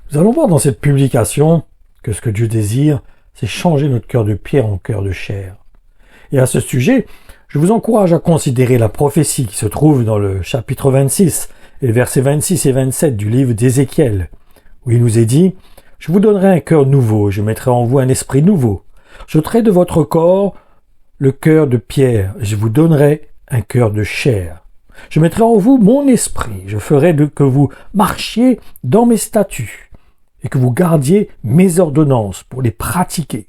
Nous allons voir dans cette publication que ce que Dieu désire, c'est changer notre cœur de pierre en cœur de chair. Et à ce sujet, je vous encourage à considérer la prophétie qui se trouve dans le chapitre 26 et les versets 26 et 27 du livre d'Ézéchiel, où il nous est dit « Je vous donnerai un cœur nouveau, je mettrai en vous un esprit nouveau. J'ôterai de votre corps le cœur de pierre, et je vous donnerai un cœur de chair. Je mettrai en vous mon esprit, je ferai que vous marchiez dans mes statuts, et que vous gardiez mes ordonnances pour les pratiquer. »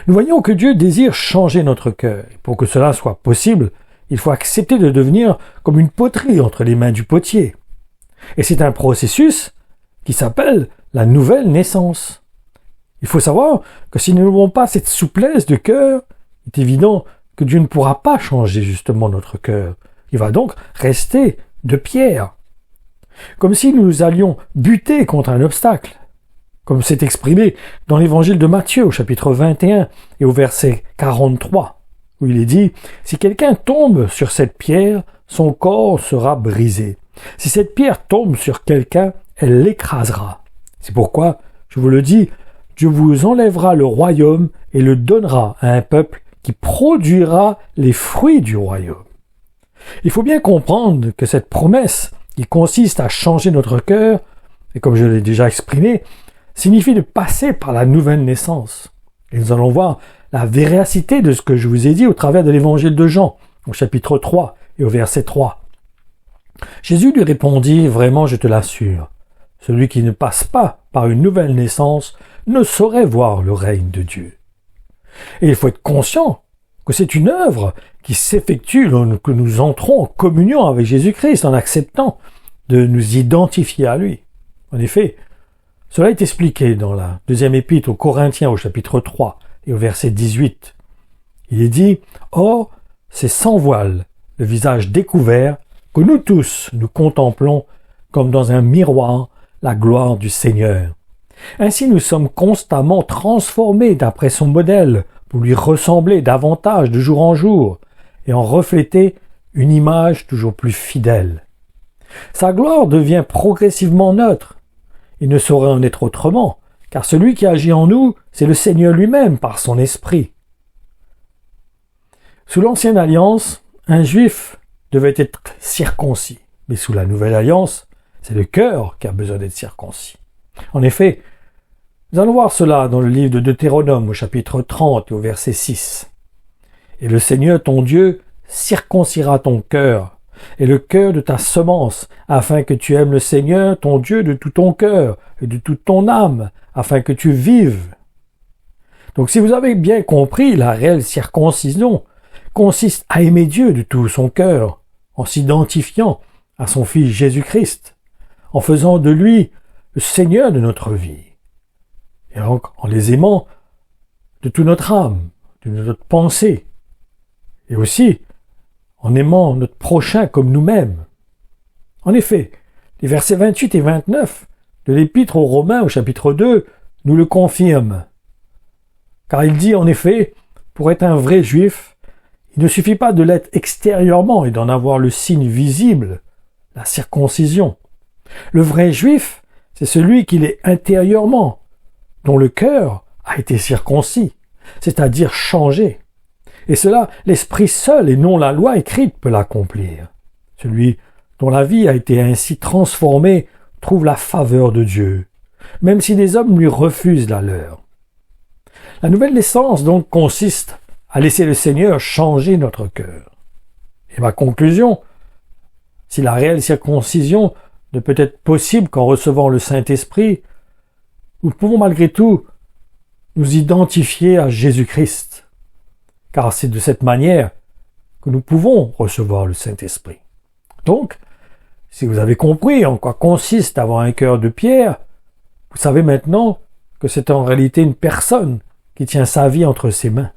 Nous voyons que Dieu désire changer notre cœur. Et pour que cela soit possible, il faut accepter de devenir comme une poterie entre les mains du potier. Et c'est un processus qui s'appelle la nouvelle naissance. Il faut savoir que si nous n'avons pas cette souplesse de cœur, il est évident que Dieu ne pourra pas changer justement notre cœur. Il va donc rester de pierre. Comme si nous allions buter contre un obstacle. Comme c'est exprimé dans l'évangile de Matthieu au chapitre 21 et au verset 43, où il est dit « Si quelqu'un tombe sur cette pierre, son corps sera brisé. Si cette pierre tombe sur quelqu'un, elle l'écrasera. C'est pourquoi, je vous le dis, Dieu vous enlèvera le royaume et le donnera à un peuple qui produira les fruits du royaume. » Il faut bien comprendre que cette promesse qui consiste à changer notre cœur, et comme je l'ai déjà exprimé, signifie de passer par la nouvelle naissance. Et nous allons voir la véracité de ce que je vous ai dit au travers de l'évangile de Jean, au chapitre 3 et au verset 3. Jésus lui répondit, « Vraiment, je te l'assure, celui qui ne passe pas par une nouvelle naissance ne saurait voir le règne de Dieu. » Et il faut être conscient que c'est une œuvre qui s'effectue lorsque nous entrons en communion avec Jésus-Christ en acceptant de nous identifier à lui. En effet, cela est expliqué dans la deuxième épître aux Corinthiens au chapitre 3 et au verset 18. Il est dit « Or, c'est sans voile, le visage découvert, que nous tous nous contemplons comme dans un miroir la gloire du Seigneur. Ainsi nous sommes constamment transformés d'après son modèle pour lui ressembler davantage de jour en jour et en refléter une image toujours plus fidèle. Sa gloire devient progressivement neutre. Il ne saurait en être autrement, car celui qui agit en nous, c'est le Seigneur lui-même par son esprit. Sous l'ancienne alliance, un juif devait être circoncis, mais sous la nouvelle alliance, c'est le cœur qui a besoin d'être circoncis. En effet, nous allons voir cela dans le livre de Deutéronome au chapitre 30 et au verset 6. « Et le Seigneur ton Dieu circoncira ton cœur, et le cœur de ta semence, afin que tu aimes le Seigneur, ton Dieu, de tout ton cœur et de toute ton âme, afin que tu vives. » Donc si vous avez bien compris, la réelle circoncision consiste à aimer Dieu de tout son cœur, en s'identifiant à son Fils Jésus-Christ, en faisant de lui le Seigneur de notre vie, et donc en les aimant de toute notre âme, de notre pensée, et aussi en aimant notre prochain comme nous-mêmes. En effet, les versets 28 et 29 de l'Épître aux Romains au chapitre 2 nous le confirment. Car il dit en effet, pour être un vrai juif, il ne suffit pas de l'être extérieurement et d'en avoir le signe visible, la circoncision. Le vrai juif, c'est celui qui l'est intérieurement, dont le cœur a été circoncis, c'est-à-dire changé. Et cela, l'Esprit seul et non la loi écrite peut l'accomplir. Celui dont la vie a été ainsi transformée trouve la faveur de Dieu, même si les hommes lui refusent la leur. La nouvelle naissance donc consiste à laisser le Seigneur changer notre cœur. Et ma conclusion, si la réelle circoncision ne peut être possible qu'en recevant le Saint-Esprit, nous pouvons malgré tout nous identifier à Jésus-Christ, car c'est de cette manière que nous pouvons recevoir le Saint-Esprit. Donc, si vous avez compris en quoi consiste avoir un cœur de pierre, vous savez maintenant que c'est en réalité une personne qui tient sa vie entre ses mains.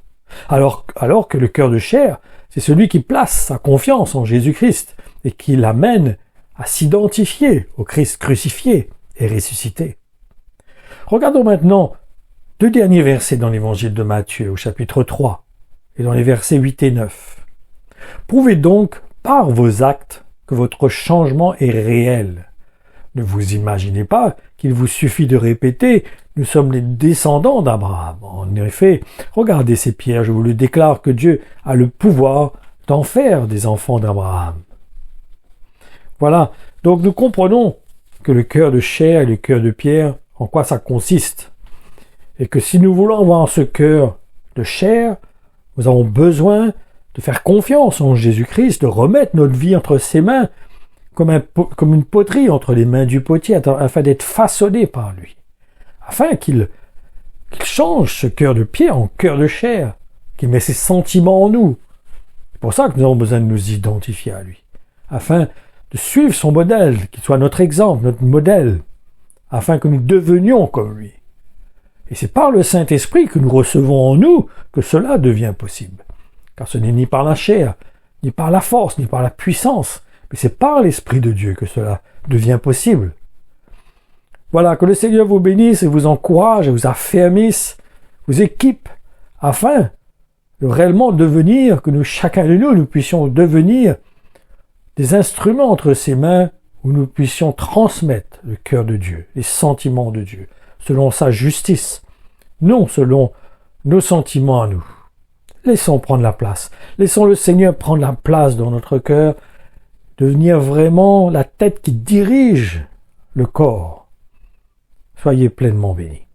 Alors que le cœur de chair, c'est celui qui place sa confiance en Jésus-Christ et qui l'amène à s'identifier au Christ crucifié et ressuscité. Regardons maintenant 2 derniers versets dans l'évangile de Matthieu au chapitre 3 et dans les versets 8 et 9. Prouvez donc par vos actes que votre changement est réel. Ne vous imaginez pas qu'il vous suffit de répéter « Nous sommes les descendants d'Abraham ». En effet, regardez ces pierres, je vous le déclare que Dieu a le pouvoir d'en faire des enfants d'Abraham. Voilà, donc nous comprenons que le cœur de chair et le cœur de pierre, en quoi ça consiste. Et que si nous voulons avoir ce cœur de chair, nous avons besoin de faire confiance en Jésus-Christ, de remettre notre vie entre ses mains, comme une poterie entre les mains du potier, afin d'être façonné par lui, afin qu'il change ce cœur de pierre en cœur de chair, qu'il met ses sentiments en nous. C'est pour ça que nous avons besoin de nous identifier à lui, afin de suivre son modèle, qu'il soit notre exemple, notre modèle, afin que nous devenions comme lui. Et c'est par le Saint-Esprit que nous recevons en nous que cela devient possible. Car ce n'est ni par la chair, ni par la force, ni par la puissance, mais c'est par l'Esprit de Dieu que cela devient possible. Voilà, que le Seigneur vous bénisse et vous encourage et vous affermisse, vous équipe, afin de réellement devenir, que nous, chacun de nous puissions devenir des instruments entre ses mains où nous puissions transmettre le cœur de Dieu, les sentiments de Dieu, selon sa justice, non selon nos sentiments à nous. Laissons prendre la place. Laissons le Seigneur prendre la place dans notre cœur, devenir vraiment la tête qui dirige le corps. Soyez pleinement bénis.